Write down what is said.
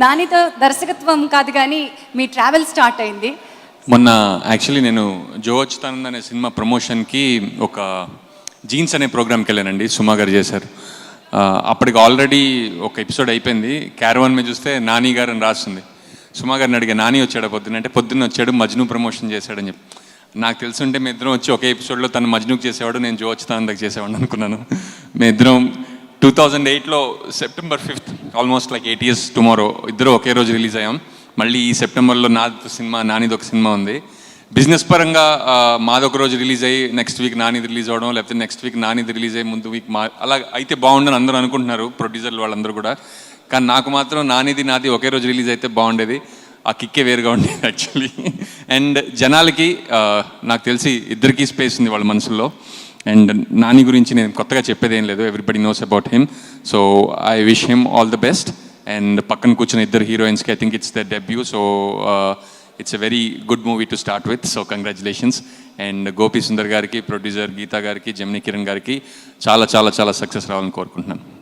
నానితో దర్శకత్వం కాదు కానీ మీ ట్రావెల్ స్టార్ట్ అయింది. మొన్న యాక్చువల్లీ నేను జో వచ్చుతానంద్ అనే సినిమా ప్రమోషన్కి ఒక జీన్స్ అనే ప్రోగ్రామ్కి వెళ్ళానండి. సుమా గారు చేశారు. అప్పటికి ఆల్రెడీ ఒక ఎపిసోడ్ అయిపోయింది. క్యారవాన్ మీద చూస్తే నాని గారు అని రాస్తుంది. సుమా గారిని అడిగా, నాని వచ్చాడు పొద్దున్న అంటే, పొద్దున్న వచ్చాడు, మజ్ను ప్రమోషన్ చేశాడని చెప్పి. నాకు తెలుసుంటే మీ ఇద్దరం వచ్చి ఒకే ఎపిసోడ్లో తను మజ్నుకి చేసేవాడు, నేను జో వచ్చుతానందకి చేసేవాడు అనుకున్నాను. మీ ఇద్దరం 2008లో September 5th, almost like 8 years tomorrow, ఇద్దరు ఒకే రోజు రిలీజ్ అయ్యాం. మళ్ళీ ఈ సెప్టెంబర్లో నాది సినిమా, నానిది ఒక సినిమా ఉంది. బిజినెస్ పరంగా మాదొక రోజు రిలీజ్ అయ్యి నెక్స్ట్ వీక్ నానిది రిలీజ్ అవ్వడం, లేకపోతే నెక్స్ట్ వీక్ నానిది రిలీజ్ అయ్యి ముందు వీక్ అలా అయితే బాగుండని అందరూ అనుకుంటున్నారు, ప్రొడ్యూసర్లు వాళ్ళందరూ కూడా. కానీ నాకు మాత్రం నానిది నాది ఒకే రోజు రిలీజ్ అయితే బాగుండేది. ఆ కిక్కే వేరుగా ఉండేది యాక్చువల్లీ. అండ్ జనాలకి నాకు తెలిసి ఇద్దరికీ స్పేస్ ఉంది వాళ్ళ మనసుల్లో. అండ్ నాని గురించి నేను కొత్తగా చెప్పేది ఏం లేదు, everybody knows about him. So I wish him all the best. And పక్కన కూర్చున్న ఇద్దరు హీరోయిన్స్కి I think it's the debut. So it's a very good movie to start with. So congratulations. And Gopi Sundar గారికి, ప్రొడ్యూసర్ గీతా గారికి, జెమినీ కిరణ్ గారికి చాలా చాలా చాలా సక్సెస్ రావాలని కోరుకుంటున్నాను.